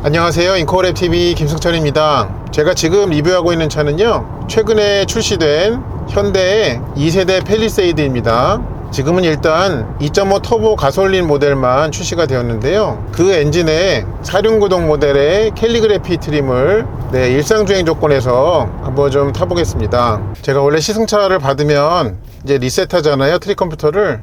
안녕하세요, 인코랩TV 김승철입니다. 제가 지금 리뷰하고 있는 차는요, 최근에 출시된 현대의 2세대 팰리세이드입니다. 지금은 일단 2.5 터보 가솔린 모델만 출시가 되었는데요, 그 엔진에 사륜구동 모델의 캘리그래피 트림을 일상주행 조건에서 한번 좀 타보겠습니다. 제가 원래 시승차를 받으면 이제 리셋하잖아요, 트릭 컴퓨터를.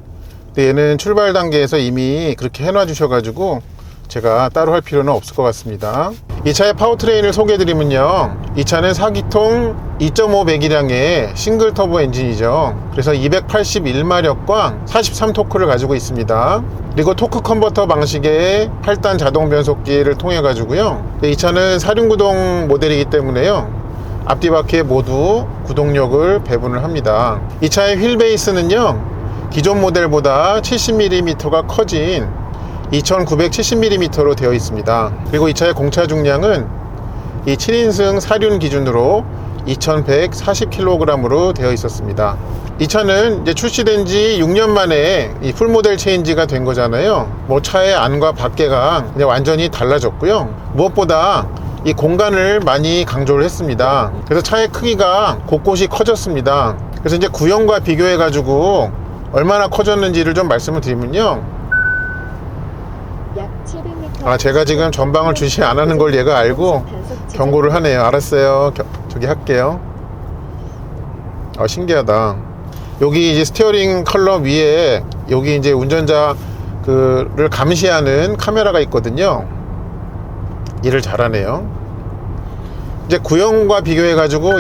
근데 얘는 출발 단계에서 이미 그렇게 해놔 주셔가지고 제가 따로 할 필요는 없을 것 같습니다. 이 차의 파워트레인을 소개해드리면요, 이 차는 4기통 2.5 배기량의 싱글 터보 엔진이죠. 그래서 281마력과 43토크를 가지고 있습니다. 그리고 토크 컨버터 방식의 8단 자동 변속기를 통해 가지고요, 이 차는 사륜구동 모델이기 때문에요, 앞뒤 바퀴에 모두 구동력을 배분을 합니다. 이 차의 휠 베이스는요, 기존 모델보다 70mm가 커진 2970mm로 되어 있습니다. 그리고 이 차의 공차 중량은 이 7인승 사륜 기준으로 2140kg으로 되어 있었습니다. 이 차는 이제 출시된 지 6년 만에 이 풀모델 체인지가 된 거잖아요. 뭐 차의 안과 밖에가 그냥 완전히 달라졌고요. 무엇보다 이 공간을 많이 강조를 했습니다. 그래서 차의 크기가 곳곳이 커졌습니다. 그래서 이제 구형과 비교해 가지고 얼마나 커졌는지를 좀 말씀을 드리면요, 제가 지금 전방을 주시 안 하는 걸 얘가 알고 경고를 하네요. 알았어요. 저기 할게요. 신기하다. 여기 이제 스티어링 컬럼 위에 여기 이제 운전자 를 감시하는 카메라가 있거든요. 일을 잘하네요. 이제 구형과 비교해 가지고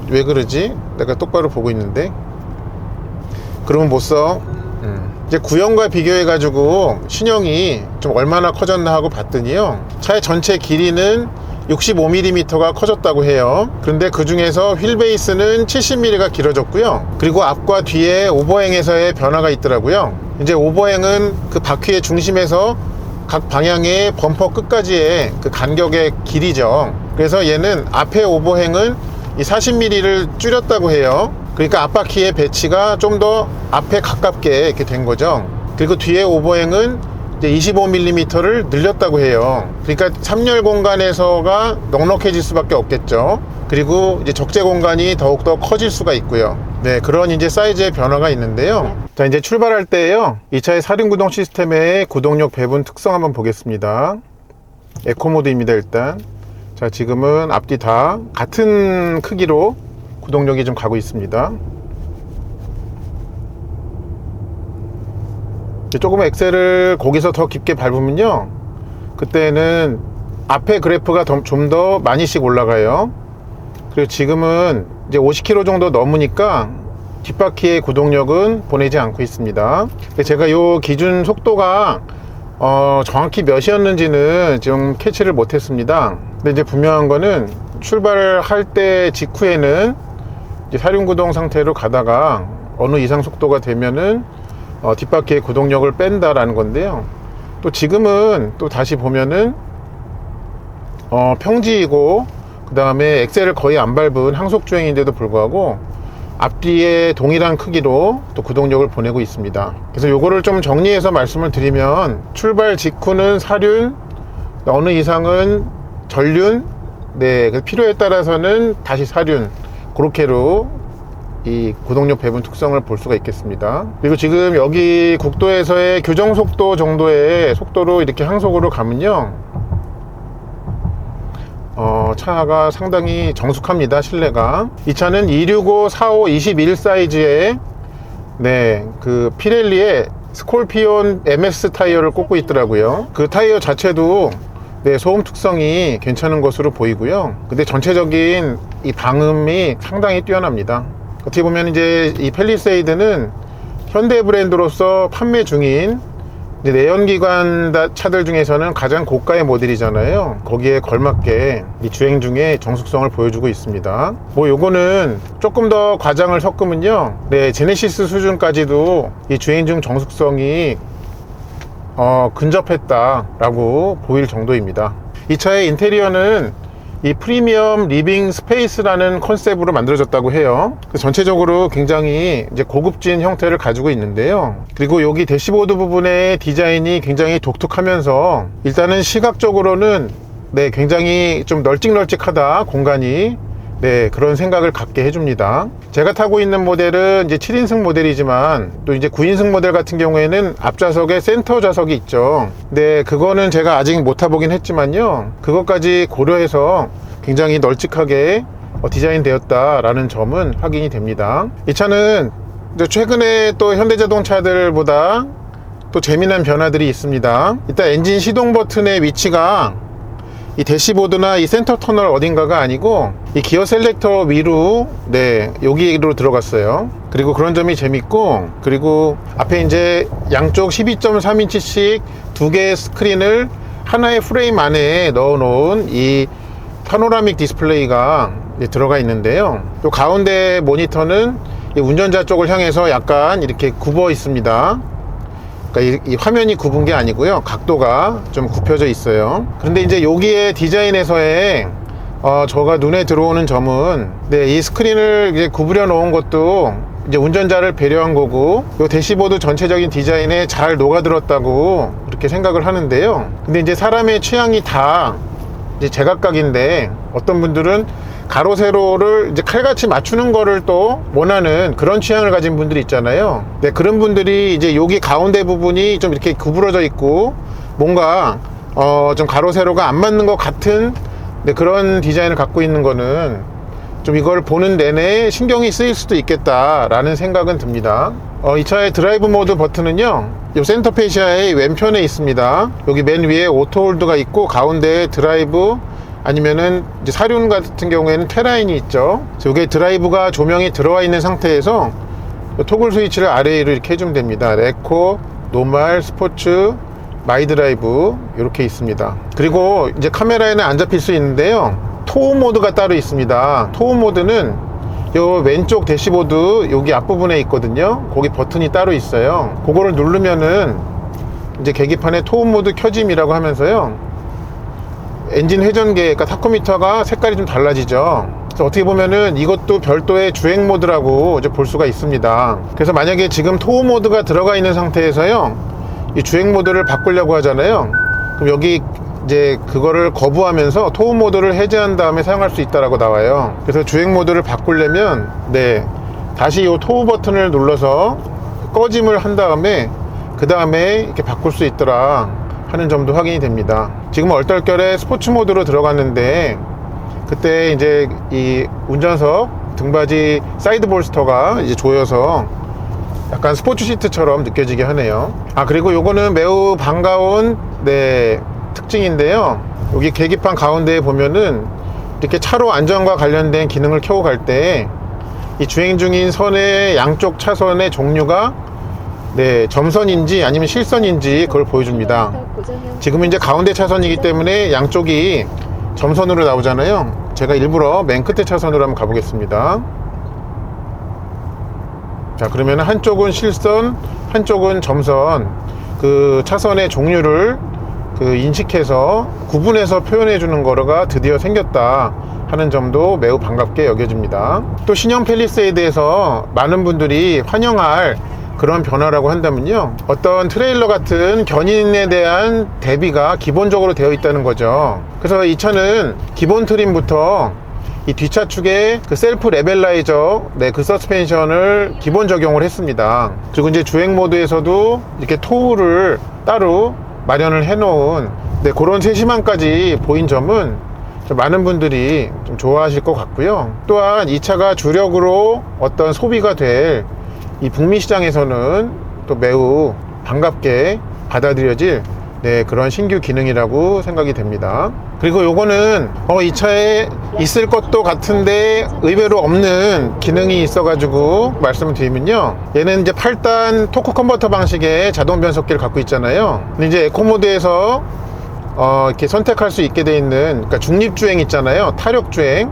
왜 그러지? 내가 똑바로 보고 있는데. 그러면 못 써. 이제 구형과 비교해 가지고 신형이 좀 얼마나 커졌나 하고 봤더니요, 차의 전체 길이는 65mm가 커졌다고 해요. 그런데 그 중에서 휠 베이스는 70mm가 길어졌고요, 그리고 앞과 뒤에 오버행에서의 변화가 있더라고요. 이제 오버행은 그 바퀴의 중심에서 각 방향의 범퍼 끝까지의 그 간격의 길이죠. 그래서 얘는 앞에 오버행은 이 40mm를 줄였다고 해요. 그러니까 앞바퀴의 배치가 좀 더 앞에 가깝게 이렇게 된 거죠. 그리고 뒤에 오버행은 이제 25mm를 늘렸다고 해요. 그러니까 3열 공간에서가 넉넉해질 수밖에 없겠죠. 그리고 이제 적재 공간이 더욱더 커질 수가 있고요. 그런 이제 사이즈의 변화가 있는데요. 자, 이제 출발할 때요, 이 차의 사륜구동 시스템의 구동력 배분 특성 한번 보겠습니다. 에코 모드입니다. 일단 자, 지금은 앞뒤 다 같은 크기로 구동력이 좀 가고 있습니다. 조금 엑셀을 거기서 더 깊게 밟으면요, 그때는 앞에 그래프가 좀 더 많이씩 올라가요. 그리고 지금은 이제 50km 정도 넘으니까 뒷바퀴의 구동력은 보내지 않고 있습니다. 제가 요 기준 속도가 정확히 몇이었는지는 좀 캐치를 못했습니다. 근데 이제 분명한 거는 출발할 때 직후에는 이제 사륜구동 상태로 가다가 어느 이상 속도가 되면은 뒷바퀴의 구동력을 뺀다라는 건데요. 또 지금은 또 다시 보면은 평지이고 그 다음에 엑셀을 거의 안 밟은 항속주행인데도 불구하고 앞뒤에 동일한 크기로 또 구동력을 보내고 있습니다. 그래서 요거를 좀 정리해서 말씀을 드리면, 출발 직후는 사륜, 어느 이상은 전륜, 필요에 따라서는 다시 사륜, 그렇게로 이 구동력 배분 특성을 볼 수가 있겠습니다. 그리고 지금 여기 국도에서의 규정 속도 정도의 속도로 이렇게 항속으로 가면요, 차가 상당히 정숙합니다. 실내가. 이 차는 265, 45, 21 사이즈의 그 피렐리의 스콜피온 MS 타이어를 꽂고 있더라고요. 그 타이어 자체도 소음 특성이 괜찮은 것으로 보이고요. 근데 전체적인 이 방음이 상당히 뛰어납니다. 어떻게 보면 이제 이 팰리세이드는 현대 브랜드로서 판매 중인 이제 내연기관 차들 중에서는 가장 고가의 모델이잖아요. 거기에 걸맞게 이 주행 중에 정숙성을 보여주고 있습니다. 요거는 조금 더 과장을 섞으면요, 제네시스 수준까지도 이 주행 중 정숙성이 근접했다라고 보일 정도입니다. 이 차의 인테리어는 이 프리미엄 리빙 스페이스라는 컨셉으로 만들어졌다고 해요. 전체적으로 굉장히 이제 고급진 형태를 가지고 있는데요. 그리고 여기 대시보드 부분의 디자인이 굉장히 독특하면서 일단은 시각적으로는 네, 굉장히 좀 널찍널찍하다, 공간이. 네, 그런 생각을 갖게 해줍니다. 제가 타고 있는 모델은 이제 7인승 모델이지만 또 이제 9인승 모델 같은 경우에는 앞좌석에 센터 좌석이 있죠. 네, 그거는 제가 아직 못 타보긴 했지만요. 그것까지 고려해서 굉장히 널찍하게 디자인 되었다라는 점은 확인이 됩니다. 이 차는 최근에 또 현대자동차들보다 또 재미난 변화들이 있습니다. 일단 엔진 시동 버튼의 위치가 이 대시보드나 이 센터 터널 어딘가가 아니고 이 기어 셀렉터 위로 네, 여기로 들어갔어요. 그리고 그런 점이 재밌고, 그리고 앞에 이제 양쪽 12.3인치씩 두 개의 스크린을 하나의 프레임 안에 넣어 놓은 이 파노라믹 디스플레이가 들어가 있는데요. 또 가운데 모니터는 이 운전자 쪽을 향해서 약간 이렇게 굽어 있습니다. 그러니까 이 화면이 굽은 게 아니고요, 각도가 좀 굽혀져 있어요. 그런데 이제 여기에 디자인에서의 저가 눈에 들어오는 점은 네, 이 스크린을 이제 구부려 놓은 것도 이제 운전자를 배려한 거고, 이 대시보드 전체적인 디자인에 잘 녹아들었다고 이렇게 생각을 하는데요. 근데 이제 사람의 취향이 다 이제 제각각인데, 어떤 분들은 가로 세로를 이제 칼같이 맞추는 거를 또 원하는 그런 취향을 가진 분들이 있잖아요. 네, 그런 분들이 이제 여기 가운데 부분이 좀 이렇게 구부러져 있고 뭔가 좀 가로 세로가 안 맞는 것 같은 네, 그런 디자인을 갖고 있는 거는 좀 이걸 보는 내내 신경이 쓰일 수도 있겠다라는 생각은 듭니다. 이 차의 드라이브 모드 버튼은요, 이 센터 페시아의 왼편에 있습니다. 여기 맨 위에 오토 홀드가 있고, 가운데에 드라이브 아니면은 이제 사륜 같은 경우에는 테라인이 있죠. 여기에 드라이브가 조명이 들어와 있는 상태에서 토글 스위치를 아래 위로 이렇게 해주면 됩니다. 에코, 노멀, 스포츠, 마이 드라이브 이렇게 있습니다. 그리고 이제 카메라에는 안 잡힐 수 있는데요, 토우 모드가 따로 있습니다. 토우 모드는 요 왼쪽 대시보드 여기 앞부분에 있거든요. 거기 버튼이 따로 있어요. 그거를 누르면은 이제 계기판에 토우 모드 켜짐이라고 하면서요, 엔진 회전계, 그러니까 타코미터가 색깔이 좀 달라지죠. 그래서 어떻게 보면은 이것도 별도의 주행 모드라고 이제 볼 수가 있습니다. 그래서 만약에 지금 토우 모드가 들어가 있는 상태에서요, 이 주행 모드를 바꾸려고 하잖아요. 그럼 여기 이제 그거를 거부하면서 토우 모드를 해제한 다음에 사용할 수 있다라고 나와요. 그래서 주행 모드를 바꾸려면 네, 다시 이 토우 버튼을 눌러서 꺼짐을 한 다음에 그 다음에 이렇게 바꿀 수 있더라 하는 점도 확인이 됩니다. 지금 얼떨결에 스포츠 모드로 들어갔는데, 그때 이제 이 운전석 등받이 사이드 볼스터가 이제 조여서 약간 스포츠 시트처럼 느껴지게 하네요. 그리고 요거는 매우 반가운 네, 특징인데요. 여기 계기판 가운데에 보면은 이렇게 차로 안전과 관련된 기능을 켜고 갈 때 이 주행 중인 선의 양쪽 차선의 종류가 네, 점선인지 아니면 실선인지 그걸 보여줍니다. 지금은 이제 가운데 차선이기 때문에 양쪽이 점선으로 나오잖아요. 제가 일부러 맨 끝에 차선으로 한번 가보겠습니다. 자, 그러면 한쪽은 실선, 한쪽은 점선, 그 차선의 종류를 인식해서 구분해서 표현해 주는 거가 드디어 생겼다 하는 점도 매우 반갑게 여겨집니다. 또 신형 팰리세이드에서 많은 분들이 환영할 그런 변화라고 한다면요, 어떤 트레일러 같은 견인에 대한 대비가 기본적으로 되어 있다는 거죠. 그래서 이 차는 기본 트림부터 이 뒷차 축에 그 셀프 레벨라이저 네, 그 서스펜션을 기본 적용을 했습니다. 그리고 이제 주행 모드에서도 이렇게 토우를 따로 마련을 해 놓은 네, 그런 세심함까지 보인 점은 좀 많은 분들이 좀 좋아하실 것 같고요. 또한 이 차가 주력으로 어떤 소비가 될 이 북미 시장에서는 또 매우 반갑게 받아들여질 네, 그런 신규 기능이라고 생각이 됩니다. 그리고 요거는 이 차에 있을 것도 같은데 의외로 없는 기능이 있어 가지고 말씀을 드리면요, 얘는 이제 8단 토크 컨버터 방식의 자동 변속기를 갖고 있잖아요. 근데 이제 에코 모드에서 이렇게 선택할 수 있게 돼 있는, 그러니까 중립주행 있잖아요, 타력주행,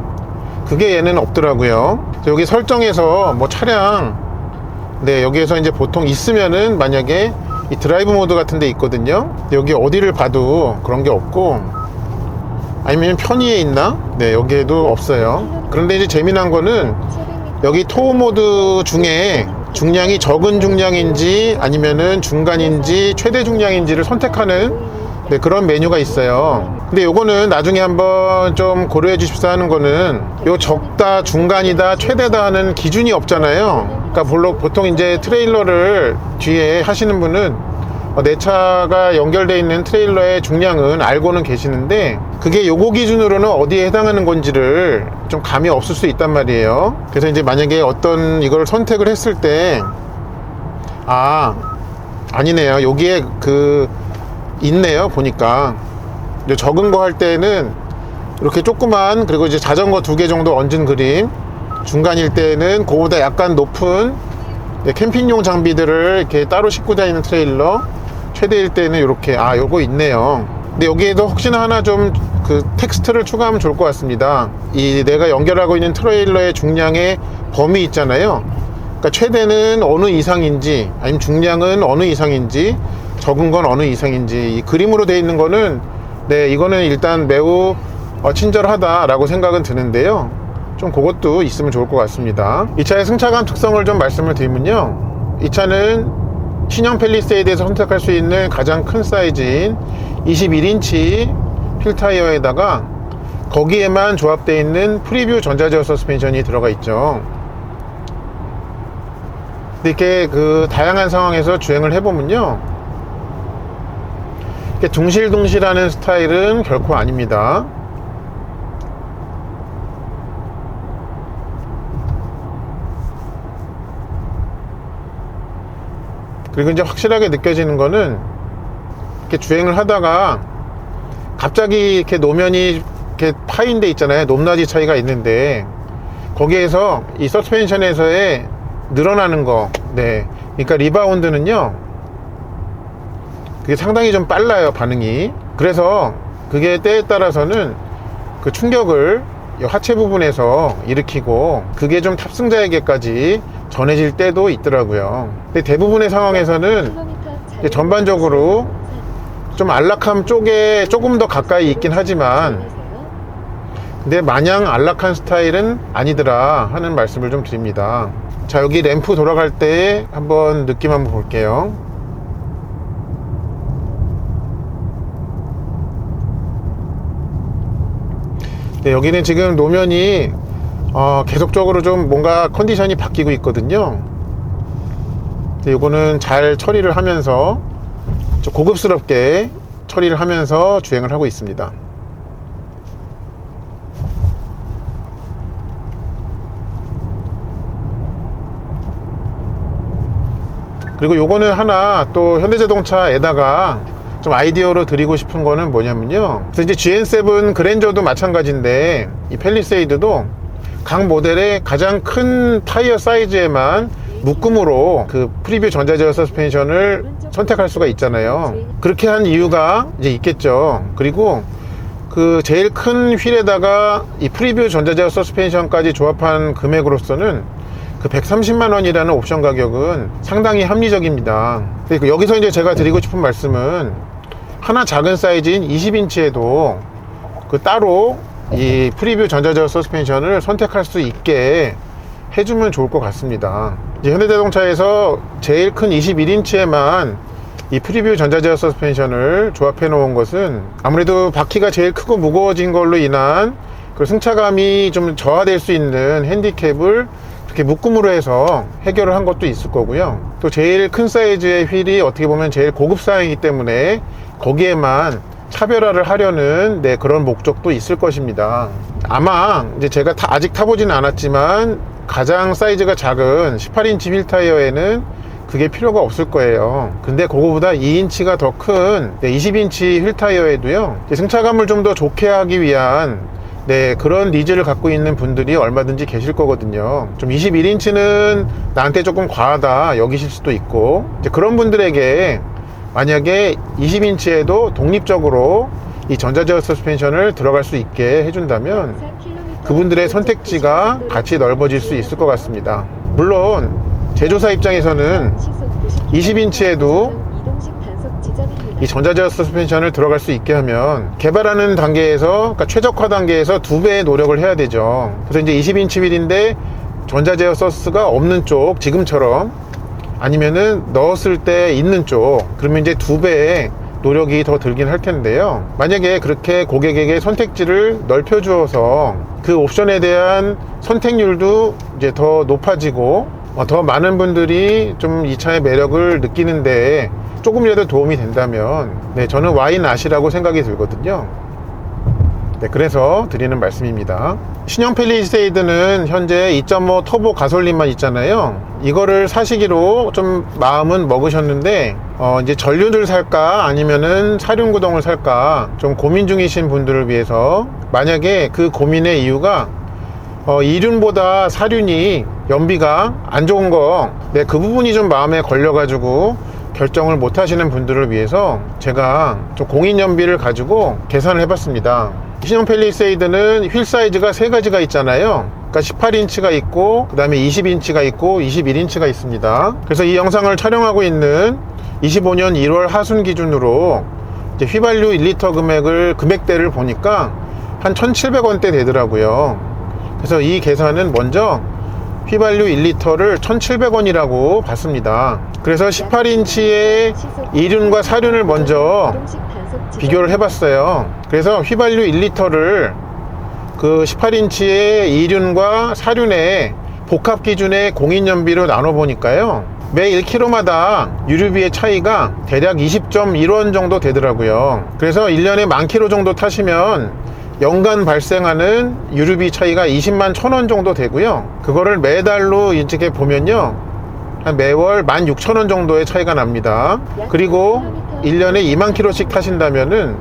그게 얘는 없더라고요. 여기 설정에서 뭐 차량 네, 여기에서 이제 보통 있으면은 만약에 이 드라이브 모드 같은 데 있거든요. 여기 어디를 봐도 그런 게 없고, 아니면 편의에 있나? 네, 여기에도 없어요. 그런데 이제 재미난 거는 여기 토어 모드 중에 중량이 적은 중량인지 아니면은 중간인지 최대 중량인지를 선택하는 네, 그런 메뉴가 있어요. 근데 요거는 나중에 한번 좀 고려해 주십사 하는 거는 요 적다, 중간이다, 최대다 하는 기준이 없잖아요. 그러니까 보통 이제 트레일러를 뒤에 하시는 분은 내 차가 연결되어 있는 트레일러의 중량은 알고는 계시는데 그게 요거 기준으로는 어디에 해당하는 건지를 좀 감이 없을 수 있단 말이에요. 그래서 이제 만약에 어떤 이걸 선택을 했을 때 아니네요. 여기에 있네요. 보니까 적은 거 할 때는 이렇게 조그만, 그리고 이제 자전거 2개 정도 얹은 그림, 중간일 때는 그거보다 약간 높은 캠핑용 장비들을 이렇게 따로 싣고 다니는 트레일러, 최대일 때는 이렇게 요거 있네요. 근데 여기에도 혹시나 하나 좀 텍스트를 추가하면 좋을 것 같습니다. 이 내가 연결하고 있는 트레일러의 중량의 범위 있잖아요. 그러니까 최대는 어느 이상인지, 아니면 중량은 어느 이상인지, 적은 건 어느 이상인지, 이 그림으로 되어 있는 거는 네, 이거는 일단 매우 친절하다라고 생각은 드는데요. 좀 그것도 있으면 좋을 것 같습니다. 이 차의 승차감 특성을 좀 말씀을 드리면요, 이 차는 신형 팰리세이드에서 선택할 수 있는 가장 큰 사이즈인 21인치 휠 타이어에다가 거기에만 조합되어 있는 프리뷰 전자제어 서스펜션이 들어가 있죠. 근데 이렇게 다양한 상황에서 주행을 해보면요, 이렇게 둥실둥실하는 스타일은 결코 아닙니다. 그리고 이제 확실하게 느껴지는 거는 이렇게 주행을 하다가 갑자기 이렇게 노면이 이렇게 파인 데 있잖아요. 높낮이 차이가 있는데 거기에서 이 서스펜션에서의 늘어나는 거, 네, 그러니까 리바운드는요, 그게 상당히 좀 빨라요, 반응이. 그래서 그게 때에 따라서는 그 충격을 하체 부분에서 일으키고 그게 좀 탑승자에게까지 전해질 때도 있더라고요. 근데 대부분의 상황에서는 전반적으로 좀 안락함 쪽에 조금 더 가까이 있긴 하지만 근데 마냥 안락한 스타일은 아니더라 하는 말씀을 좀 드립니다. 자, 여기 램프 돌아갈 때 한번 느낌 한번 볼게요. 네, 여기는 지금 노면이 계속적으로 좀 뭔가 컨디션이 바뀌고 있거든요. 이거는 잘 처리를 하면서 좀 고급스럽게 처리를 하면서 주행을 하고 있습니다. 그리고 요거는 하나 또 현대자동차에다가 좀 아이디어로 드리고 싶은 거는 뭐냐면요, 그래서 이제 GN7 그랜저도 마찬가지인데 이 팰리세이드도 각 모델의 가장 큰 타이어 사이즈에만 묶음으로 그 프리뷰 전자제어 서스펜션을 선택할 수가 있잖아요. 그렇게 한 이유가 이제 있겠죠. 그리고 그 제일 큰 휠에다가 이 프리뷰 전자제어 서스펜션까지 조합한 금액으로서는 그 130만 원이라는 옵션 가격은 상당히 합리적입니다. 여기서 이제 제가 드리고 싶은 말씀은 하나 작은 사이즈인 20인치에도 그 따로 이 프리뷰 전자제어 서스펜션을 선택할 수 있게 해주면 좋을 것 같습니다. 이제 현대자동차에서 제일 큰 21인치에만 이 프리뷰 전자제어 서스펜션을 조합해 놓은 것은 아무래도 바퀴가 제일 크고 무거워진 걸로 인한 그 승차감이 좀 저하될 수 있는 핸디캡을 이렇게 묶음으로 해서 해결을 한 것도 있을 거고요. 또 제일 큰 사이즈의 휠이 어떻게 보면 제일 고급사이기 때문에 거기에만 차별화를 하려는 그런 목적도 있을 것입니다. 아마 이제 제가 아직 타보지는 않았지만 가장 사이즈가 작은 18인치 휠 타이어에는 그게 필요가 없을 거예요. 근데 그거보다 2인치가 더 큰 20인치 휠 타이어에도요, 승차감을 좀 더 좋게 하기 위한 그런 니즈를 갖고 있는 분들이 얼마든지 계실 거거든요. 좀 21인치는 나한테 조금 과하다 여기실 수도 있고, 이제 그런 분들에게 만약에 20인치에도 독립적으로 이 전자제어 서스펜션을 들어갈 수 있게 해준다면 그분들의 선택지가 같이 넓어질 수 있을 것 같습니다. 물론 제조사 입장에서는 20인치에도 이 전자제어 서스펜션을 들어갈 수 있게 하면 개발하는 단계에서, 그러니까 최적화 단계에서 2배의 노력을 해야 되죠. 그래서 이제 20인치 휠인데 전자제어 서스가 없는 쪽, 지금처럼, 아니면은 넣었을 때 있는 쪽, 그러면 이제 2배의 노력이 더 들긴 할 텐데요. 만약에 그렇게 고객에게 선택지를 넓혀 주어서 그 옵션에 대한 선택률도 이제 더 높아지고 더 많은 분들이 좀 이 차의 매력을 느끼는데 조금이라도 도움이 된다면, 네, 저는 와인 낫이라고 생각이 들거든요. 네, 그래서 드리는 말씀입니다. 신형 팰리세이드는 현재 2.5 터보 가솔린만 있잖아요. 이거를 사시기로 좀 마음은 먹으셨는데 이제 전륜을 살까 아니면은 사륜구동을 살까 좀 고민 중이신 분들을 위해서, 만약에 그 고민의 이유가 이륜보다 사륜이 연비가 안 좋은 거, 네, 그 부분이 좀 마음에 걸려 가지고 결정을 못 하시는 분들을 위해서 제가 좀 공인 연비를 가지고 계산을 해 봤습니다. 신형 팰리세이드는 휠 사이즈가 3가지가 있잖아요. 그러니까 18인치가 있고, 그 다음에 20인치가 있고 21인치가 있습니다. 그래서 이 영상을 촬영하고 있는 25년 1월 하순 기준으로 이제 휘발유 1리터 금액대를 보니까 한 1,700원대 되더라고요. 그래서 이 계산은 먼저 휘발유 1리터를 1,700원이라고 봤습니다. 그래서 18인치의 이륜과 사륜을 먼저 비교를 해봤어요. 그래서 휘발유 1리터를 그 18인치의 이륜과 사륜의 복합 기준의 공인연비로 나눠보니까요, 매 1km마다 유류비의 차이가 대략 20.1원 정도 되더라고요. 그래서 1년에 10,000km 정도 타시면 연간 발생하는 유류비 차이가 201,000원 1,000원 정도 되고요. 그거를 매달로 이렇게 보면요, 한 매월 16,000원 정도의 차이가 납니다. 그리고 1년에 20,000km씩 타신다면은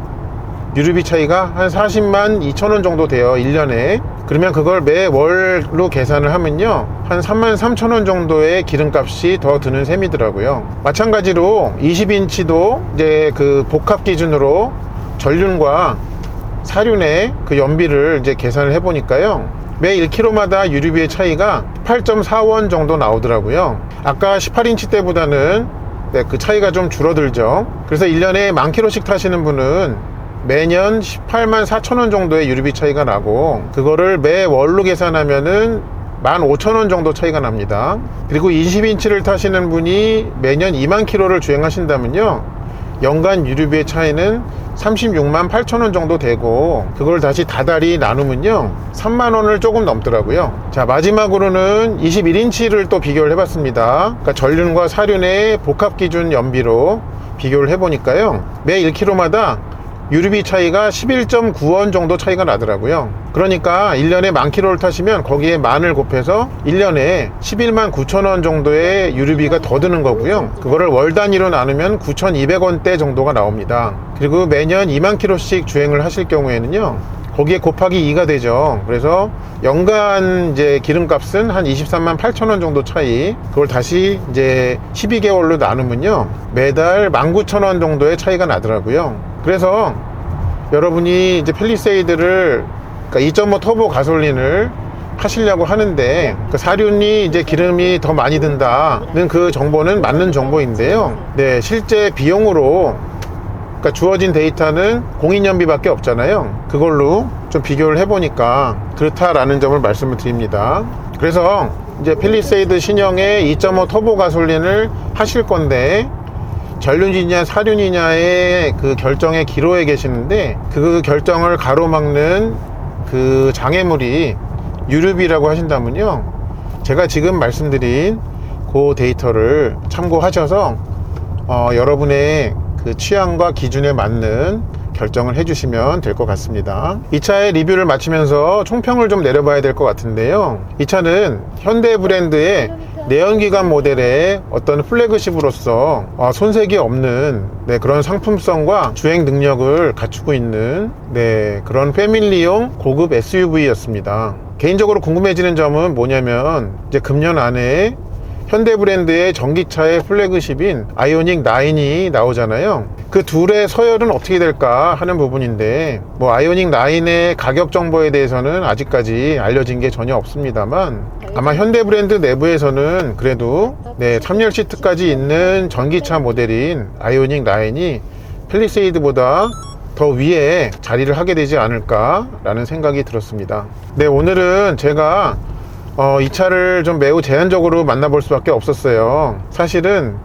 유류비 차이가 한 402,000원 정도 돼요, 1년에. 그러면 그걸 매월로 계산을 하면요, 한 33,000원 정도의 기름값이 더 드는 셈이더라고요. 마찬가지로 20인치도 이제 그 복합 기준으로 전륜과 사륜의 그 연비를 이제 계산을 해 보니까요, 매 1km마다 유류비의 차이가 8.4원 정도 나오더라고요. 아까 18인치 때보다는, 네, 그 차이가 좀 줄어들죠. 그래서 1년에 10,000km씩 타시는 분은 매년 184,000원 정도의 유류비 차이가 나고, 그거를 매월로 계산하면은 15,000원 정도 차이가 납니다. 그리고 20인치를 타시는 분이 매년 20,000km를 주행하신다면요, 연간 유류비의 차이는 368,000원 정도 되고, 그걸 다시 다달이 나누면요 30,000원을 조금 넘더라고요. 자, 마지막으로는 21인치를 또 비교를 해봤습니다. 그러니까 전륜과 사륜의 복합 기준 연비로 비교를 해보니까요, 매 1km마다 유류비 차이가 11.9원 정도 차이가 나더라고요. 그러니까 1년에 10,000km를 타시면 거기에 만을 곱해서 1년에 119,000원 정도의 유류비가 더 드는 거고요. 그거를 월 단위로 나누면 9,200원대 정도가 나옵니다. 그리고 매년 20,000km씩 주행을 하실 경우에는요, 거기에 곱하기 2가 되죠. 그래서 연간 이제 기름값은 한 238,000원 정도 차이, 그걸 다시 이제 12개월로 나누면요, 매달 19,000원 정도의 차이가 나더라고요. 그래서 여러분이 이제 팰리세이드를, 그러니까 2.5 터보 가솔린을 하시려고 하는데, 그 사륜이 이제 기름이 더 많이 든다는 그 정보는 맞는 정보인데요, 네, 실제 비용으로, 그러니까 주어진 데이터는 공인연비밖에 없잖아요. 그걸로 좀 비교를 해보니까 그렇다라는 점을 말씀을 드립니다. 그래서 이제 팰리세이드 신형의 2.5 터보 가솔린을 하실 건데, 전륜이냐 사륜이냐의 그 결정의 기로에 계시는데, 그 결정을 가로막는 그 장애물이 유류비라고 하신다면요, 제가 지금 말씀드린 그 데이터를 참고하셔서 여러분의 그 취향과 기준에 맞는 결정을 해주시면 될 것 같습니다. 이 차의 리뷰를 마치면서 총평을 좀 내려봐야 될 것 같은데요, 이 차는 현대 브랜드의 내연기관 모델의 어떤 플래그십으로서 손색이 없는, 네, 그런 상품성과 주행 능력을 갖추고 있는, 네, 그런 패밀리용 고급 SUV였습니다. 개인적으로 궁금해지는 점은 뭐냐면, 이제 금년 안에 현대 브랜드의 전기차의 플래그십인 아이오닉 9이 나오잖아요. 그 둘의 서열은 어떻게 될까 하는 부분인데, 뭐 아이오닉 9의 가격 정보에 대해서는 아직까지 알려진 게 전혀 없습니다만, 아마 현대 브랜드 내부에서는 그래도, 네, 3열 시트까지 있는 전기차 모델인 아이오닉 9이 팰리세이드보다 더 위에 자리를 하게 되지 않을까 라는 생각이 들었습니다. 네, 오늘은 제가 이 차를 좀 매우 제한적으로 만나볼 수밖에 없었어요. 사실은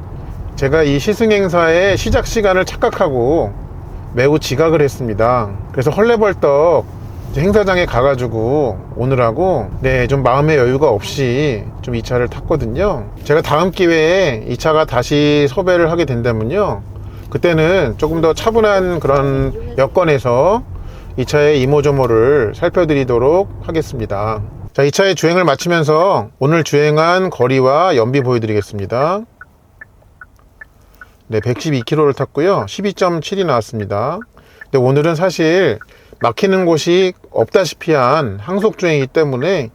제가 이 시승행사의 시작 시간을 착각하고 매우 지각을 했습니다. 그래서 헐레벌떡 행사장에 가가지고 오느라고 좀 마음의 여유가 없이 좀 이 차를 탔거든요. 제가 다음 기회에 이 차가 다시 섭외를 하게 된다면요, 그때는 조금 더 차분한 그런 여건에서 이 차의 이모저모를 살펴드리도록 하겠습니다. 자, 이 차의 주행을 마치면서 오늘 주행한 거리와 연비 보여드리겠습니다. 네, 112km를 탔고요. 12.7이 나왔습니다. 근데 오늘은 사실 막히는 곳이 없다시피 한 항속 주행이기 때문에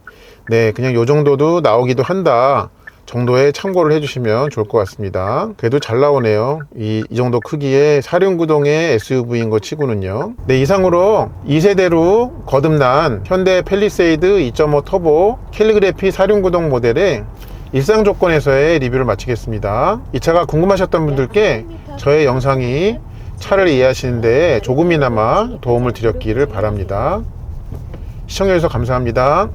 그냥 요 정도도 나오기도 한다 정도의 참고를 해주시면 좋을 것 같습니다. 그래도 잘 나오네요. 이 정도 크기의 사륜구동의 SUV인 것 치고는요. 네, 이상으로 2세대로 거듭난 현대 팰리세이드 2.5 터보 캘리그래피 사륜구동 모델의 일상 조건에서의 리뷰를 마치겠습니다. 이 차가 궁금하셨던 분들께 저의 영상이 차를 이해하시는데 조금이나마 도움을 드렸기를 바랍니다. 시청해주셔서 감사합니다.